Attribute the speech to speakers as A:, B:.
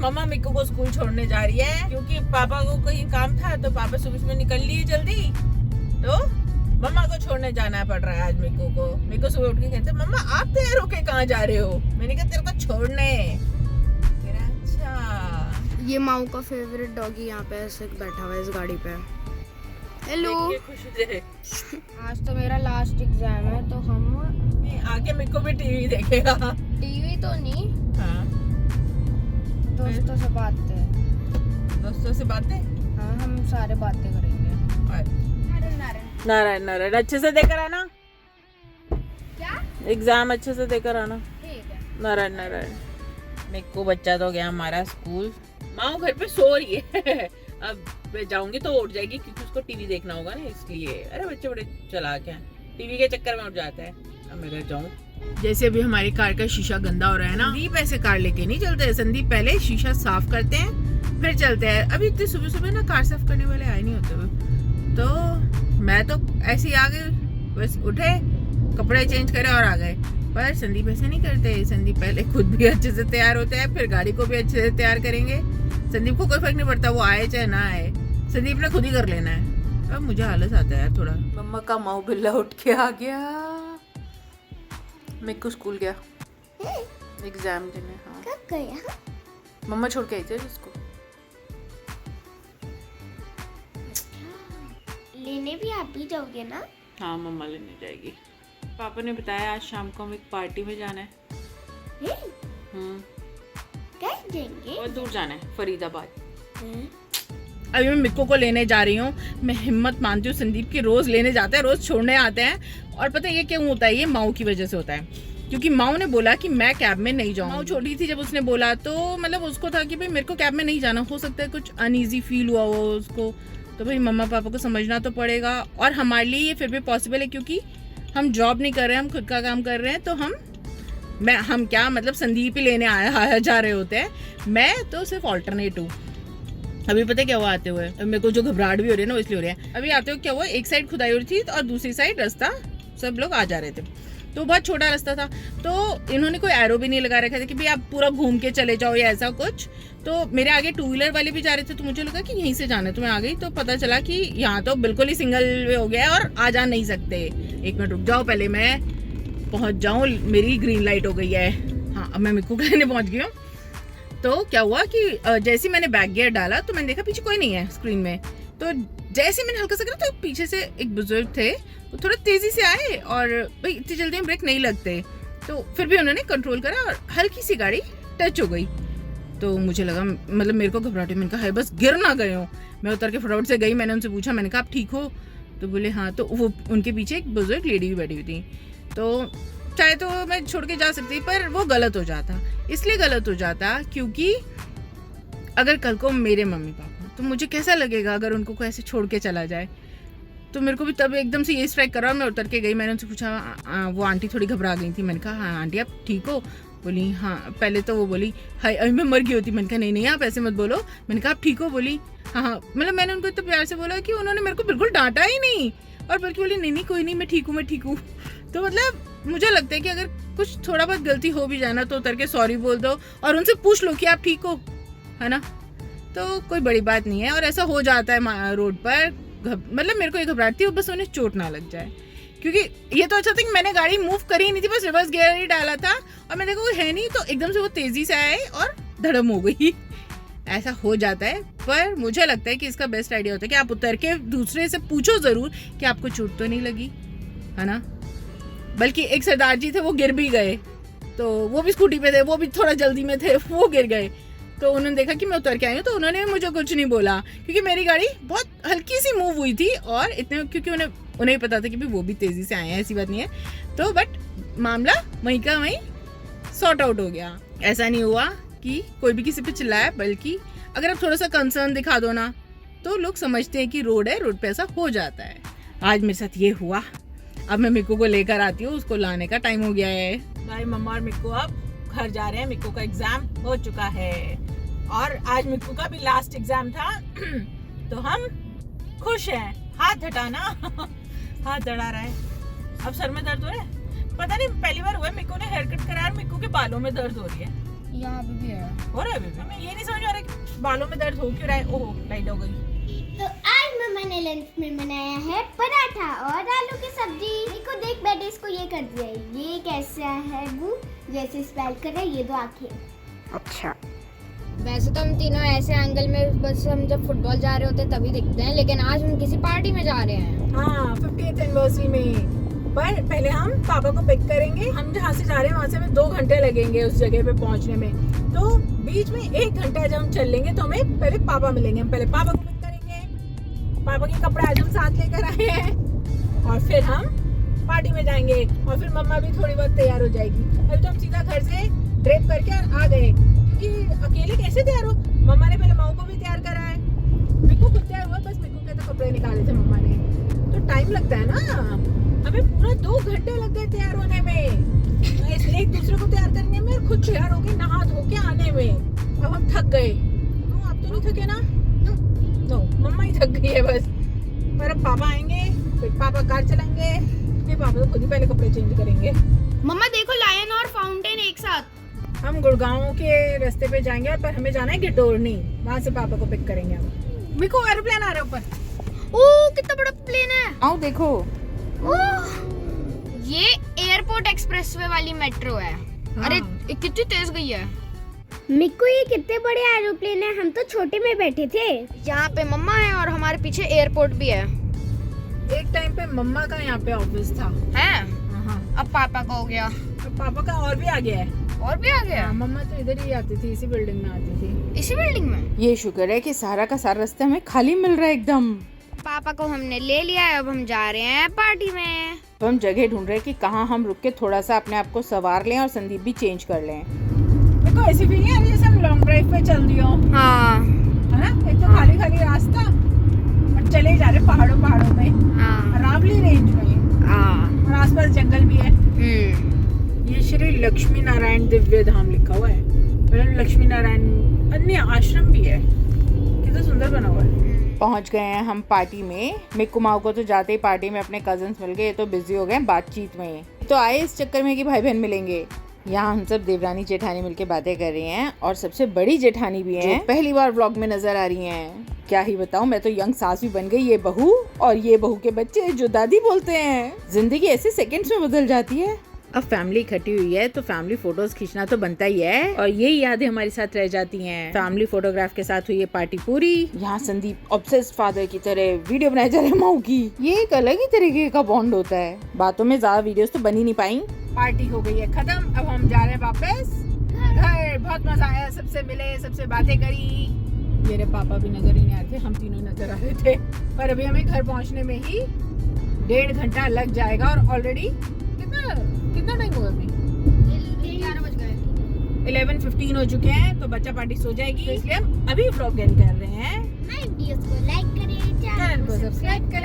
A: मम्मा मिक्कू को स्कूल छोड़ने जा रही है क्योंकि पापा को कहीं काम था, तो पापा सुबह में निकल लिए जल्दी, तो मम्मा को छोड़ने जाना पड़ रहा है आज मिक्कू को। मिक्कू सुबह उठ के कहते मम्मा आप तैयार होके कहाँ जा रहे हो? मैंने कहा तेरे को छोड़ने। अच्छा,
B: ये माऊ का फेवरेट डॉगी यहाँ पे ऐसे बैठा हुआ है इस गाड़ी पे। हेलो,
A: खुश दे।
B: आज तो मेरा लास्ट एग्जाम है, तो हम
A: आगे मिक्कू भी टीवी देखेगा।
B: टीवी तो नहीं,
A: हाँ,
B: दोस्तों से बातें।
A: दोस्तों से बातें।
B: हाँ, हम सारे बातें करेंगे।
A: नारायण नारायण अच्छे से देकर आना,
B: क्या
A: एग्जाम अच्छे से देकर आना।
B: ठीक है।
A: नारायण नारायण। मिक्कू बच्चा तो गया हमारा स्कूल, माँ घर पे सो रही है। अब मैं जाऊंगी तो उठ जाएगी क्योंकि उसको टीवी देखना होगा ना, इसलिए। अरे बच्चे बड़े चालाक हैं, टीवी के चक्कर में उठ जाते हैं। अब मैं घर जाऊँ। जैसे अभी हमारी कार का शीशा गंदा हो रहा है ना, संदीप ऐसे कार लेके नहीं चलते। संदीप पहले शीशा साफ करते हैं फिर चलते हैं। अभी इतने सुबह सुबह ना कार साफ करने वाले आए नहीं होते, तो मैं तो ऐसे ही आ गई, बस उठे कपड़े चेंज करे और आ गए। पर संदीप ऐसे नहीं करते। संदीप पहले खुद भी अच्छे से तैयार होते हैं, फिर गाड़ी को भी अच्छे से तैयार करेंगे। संदीप को कोई फर्क नहीं पड़ता, वो आए चाहे ना आए, संदीप ने खुद ही कर लेना है। अब मुझे आलस आता है यार थोड़ा। मम्मा का माऊ बिल्ला उठ के आ गया। मिक्कू स्कूल गया एग्जाम देने। हाँ,
B: कब गया?
A: मम्मा छोड़ के आई थी उसको।
B: लेने भी आप ही जाओगे ना?
A: हाँ, मम्मा लेने जाएगी। पापा ने बताया आज शाम को हम एक पार्टी में जाना है।
B: कहाँ जाएंगे?
A: बहुत दूर जाना है, फरीदाबाद। अभी मैं मिक्कू को लेने जा रही हूँ। मैं हिम्मत मानती हूँ संदीप की, रोज लेने जाते हैं, रोज छोड़ने आते हैं। और पता है ये क्यों होता है? ये माऊ की वजह से होता है, क्योंकि माऊ ने बोला कि मैं कैब में नहीं जाऊँ। माऊ छोटी थी जब उसने बोला, तो मतलब उसको था कि भाई मेरे को कैब में नहीं जाना। हो सकता है कुछ अनईजी फील हुआ हो उसको, तो भाई मम्मा पापा को समझना तो पड़ेगा। और हमारे लिए ये फिर भी पॉसिबल है क्योंकि हम जॉब नहीं कर रहे हैं, हम खुद का काम कर रहे हैं। तो हम क्या मतलब संदीप ही लेने आया जा रहे होते हैं, मैं तो सिर्फ ऑल्टरनेट हूँ। अभी पता है क्या हुआ आते हुए? मेरे को जो घबराहट भी हो रही है ना, वो इसलिए हो रही है। अभी आते हुए क्या हुआ, एक साइड खुदाई हो रही थी और दूसरी साइड रास्ता सब लोग आ जा रहे थे, तो बहुत छोटा रास्ता था। तो इन्होंने कोई एरो भी नहीं लगा रखा था कि भाई आप पूरा घूम के चले जाओ या ऐसा कुछ। तो मेरे आगे टू व्हीलर वाले भी जा रहे थे, तो मुझे लगा कि यहीं से जाना है। तो मैं आ गई, तो पता चला कि यहाँ तो बिल्कुल ही सिंगल वे हो गया है और आ जा नहीं सकते। एक मिनट रुक जाओ, पहले मैं पहुँच जाऊँ, मेरी ग्रीन लाइट हो गई है। हाँ, अब मैं मिक्कू के लेने पहुँच गई हूँ। तो क्या हुआ कि जैसे मैंने बैक गियर डाला तो मैंने देखा पीछे कोई नहीं है स्क्रीन में। तो जैसे मैंने हल्का सा करा तो पीछे से एक बुजुर्ग थे, वो थोड़ा तेजी से आए और भाई इतनी जल्दी में ब्रेक नहीं लगते, तो फिर भी उन्होंने कंट्रोल करा और हल्की सी गाड़ी टच हो गई। तो मुझे लगा, मतलब मेरे को घबराहट, मैंने कहा है बस गिर ना गए हो। मैं उतर के फटाफट से गई, मैंने उनसे पूछा, मैंने कहा आप ठीक हो? तो बोले हाँ। तो वो उनके पीछे एक बुजुर्ग लेडी भी बैठी हुई थी। तो चाहे तो मैं छोड़ के जा सकती, पर वो गलत हो जाता। इसलिए गलत हो जाता क्योंकि अगर कल को मेरे मम्मी पापा, तो मुझे कैसा लगेगा अगर उनको कोई ऐसे छोड़ के चला जाए। तो मेरे को भी तब एकदम से ये स्ट्राइक करा। मैं उतर के गई, मैंने उनसे पूछा, वो आंटी थोड़ी घबरा गई थी। मैंने कहा हाँ आंटी आप ठीक हो? बोली हाँ। पहले तो वो बोली हाय अभी मैं मर गई होती। मैंने कहा नहीं नहीं आप ऐसे मत बोलो। मैंने कहा आप ठीक हो? बोली हाँ हाँ। मतलब मैंने उनको इतना प्यार से बोला कि उन्होंने मेरे को बिल्कुल डांटा ही नहीं, और बल्कि बोली नहीं नहीं कोई नहीं, मैं ठीक हूँ मैं ठीक हूँ। तो मतलब मुझे लगता है कि अगर कुछ थोड़ा बहुत गलती हो भी जाए ना, तो उतर के सॉरी बोल दो और उनसे पूछ लो कि आप ठीक हो, है ना। तो कोई बड़ी बात नहीं है। और ऐसा हो जाता है रोड पर, मतलब मेरे को एक घबराहट थी, बस उन्हें चोट ना लग जाए। क्योंकि ये तो अच्छा था कि मैंने गाड़ी मूव करी नहीं थी, बस रिवर्स गियर ही डाला था और मैं देखा वो है नहीं, तो एकदम से वो तेजी से आए और धड़म हो गई। ऐसा हो जाता है। पर मुझे लगता है कि इसका बेस्ट आइडिया होता है कि आप उतर के दूसरे से पूछो जरूर कि आपको चोट तो नहीं लगी, है ना। बल्कि एक सरदार जी थे, वो गिर भी गए, तो वो भी स्कूटी पे थे, वो भी थोड़ा जल्दी में थे, वो गिर गए। तो उन्होंने देखा कि मैं उतर के आई हूँ, तो उन्होंने मुझे कुछ नहीं बोला क्योंकि मेरी गाड़ी बहुत हल्की सी मूव हुई थी। और इतने क्योंकि उन्हें पता था कि भी वो भी तेजी से आए हैं, ऐसी बात नहीं है। तो बट मामला वहीं का वहीं सॉर्ट आउट हो गया। ऐसा नहीं हुआ कि कोई भी किसी पे चिल्लाया, बल्कि अगर आप थोड़ा सा कंसर्न दिखा दो ना, तो लोग समझते हैं कि रोड है, रोड पे ऐसा हो जाता है। आज मेरे साथ ये हुआ। अब मैं मिक्कू को लेकर आती हूँ, उसको लाने का टाइम हो गया है। भाई मम्मा और मिक्कू अब घर जा रहे हैं। मिक्कू का एग्जाम हो चुका है और आज मिक्कू का भी लास्ट एग्जाम था। तो हम खुश हैं। हाथ हटाना हाथ दड़ा रहा है। अब सर में दर्द हो रहा है, पता नहीं पहली बार हुआ है मिक्कू ने हेयर कट कराया, मिक्कू के बालों में दर्द हो रही है।
B: यहाँ पे भी है।
A: हो रहा है बेबी? हमें ये नहीं समझ आ रहा कि बालों में दर्द हो क्यों रहा है। ओह लाइट हो गई।
C: तो आज मम्मा ने लंच में बनाया है पराठा और आलू की सब्जी। देखो देख बेटे इसको ये कर दिया है। ये कैसा है गु जैसे स्पेल कर रहा है, ये दो आंखें।
B: अच्छा, वैसे तो हम तीनों ऐसे एंगल में बस हम जब फुटबॉल जा रहे होते हैं तभी दिखते हैं, लेकिन आज हम किसी पार्टी में जा रहे हैं।
A: हाँ 50th एनिवर्सरी में। पर पहले हम पापा को पिक करेंगे। हम जहाँ से जा रहे हैं वहाँ से हमें 2 घंटे लगेंगे उस जगह पे पहुँचने में। तो बीच में 1 घंटा जब हम चल लेंगे तो हमें पहले पापा मिलेंगे। हम पहले पापा को पिक करेंगे। पापा के कपड़े आज हम साथ लेकर आए हैं और फिर हम पार्टी में जाएंगे और फिर मम्मा भी थोड़ी बहुत तैयार हो जाएगी। अभी तो हम सीधा घर से ड्रेप करके आ गए क्योंकि अकेले कैसे तैयार हो। मम्मा ने पहले माऊ को भी तैयार करा है। मेरे को खुद तैयार हुआ, बस मेरे को कहते कपड़े निकाले थे मम्मा ने। तो टाइम लगता है ना, हमें पूरा 2 घंटे लग गए तैयार होने में। एक दूसरे को तैयार करने में, खुद तैयार होके नहा धो के आने में। अब हम थक गए। तो आप तो नहीं थके ना? नो, मम्मा ही थक गई है बस। पर अब पापा आएंगे, फिर पापा कार चलाएंगे, फिर पापा तो खुद ही पहले कपड़े चेंज करेंगे।
B: मम्मा देखो लायन और फाउंटेन एक साथ।
A: हम गुड़गांव के रास्ते पे जाएंगे और पर हमें जाना है गिटोरनी। वहाँ से पापा को पिक करेंगे हम। मेरे को एरोप्लेन आ रहा है ऊपर।
B: ओह कितना बड़ा प्लेन है।
A: आओ देखो।
B: ओह, ये एयरपोर्ट एक्सप्रेसवे वाली मेट्रो है।
A: हाँ।
B: अरे ये कितनी तेज गई है।
C: मिक्कू ये कितने बड़े एरोप्लेन है, हम तो छोटे में बैठे थे।
B: यहाँ पे मम्मा है और हमारे पीछे एयरपोर्ट भी है।
A: एक टाइम पे मम्मा का यहाँ पे ऑफिस था।
B: हैं?
A: हाँ।
B: अब पापा का हो गया
A: तो पापा का और भी आ गया है।
B: और भी आ गया।
A: हाँ, मम्मा तो इधर ही आती थी, इसी बिल्डिंग में आती थी।
B: इसी बिल्डिंग में।
A: ये शुक्र है कि सारा का सारा रास्ता हमें खाली मिल रहा है एकदम।
B: पापा को हमने ले लिया है, अब हम जा रहे हैं पार्टी में।
A: तो हम जगह ढूंढ रहे हैं कि कहाँ हम रुक के थोड़ा सा अपने आप को सवार लें और संदीप भी चेंज कर लें। देखो ऐसी फीलिंग आ रही है जैसे हम लॉन्ग ड्राइव पे चल रही हो,
B: हाँ
A: है ना? एक तो खाली खाली रास्ता और चले जा रहे पहाड़ों में,
B: हाँ
A: अरावली रेंज में,
B: हाँ।
A: और आसपास जंगल भी है। ये श्री लक्ष्मी नारायण दिव्य धाम लिखा हुआ है। लक्ष्मी नारायण अन्य आश्रम भी है। कितना सुंदर बना हुआ है। पहुंच गए हैं हम पार्टी में। मिक्कू माऊ को तो जाते ही पार्टी में अपने कजन्स मिल गए, तो बिजी हो गए बातचीत में। तो आए इस चक्कर में कि भाई बहन मिलेंगे। यहाँ हम सब देवरानी जेठानी मिलके बातें कर रही हैं और सबसे बड़ी जेठानी भी हैं, पहली बार व्लॉग में नजर आ रही हैं। क्या ही बताऊं, मैं तो यंग सास भी बन गई। ये बहू और ये बहू के बच्चे जो दादी बोलते हैं। जिंदगी ऐसे सेकंड्स में बदल जाती है। अब फैमिली इकट्ठी हुई है तो फैमिली फोटोज खींचना तो बनता ही है और यही यादें हमारे साथ रह जाती हैं। फैमिली फोटोग्राफ के साथ हुई है पार्टी पूरी। यहाँ संदीप ऑब्सेस्ड फादर की तरह वीडियो बनाए जा रहे हैं माऊ की। ये एक अलग ही तरीके का बॉन्ड होता है। बातों में ज्यादा वीडियोस तो बन ही नहीं पाई। पार्टी हो गई है खत्म, अब हम जा रहे हैं वापस घर। बहुत मजा आया, सबसे मिले, सबसे बातें करी। मेरे पापा भी नजर ही नहीं आ रहे थे, हम तीनों नजर आ रहे थे। पर अभी हमें घर पहुँचने में ही 1.5 घंटा लग जाएगा और ऑलरेडी कितना टाइम हुआ अभी?
B: 11 बज गए।
A: 11:15 हो चुके हैं। तो बच्चा पार्टी सो जाएगी, इसलिए हम अभी व्लॉग एंड कर रहे हैं।
C: हमारे वीडियोस को लाइक करें,
A: चैनल को सब्सक्राइब करें।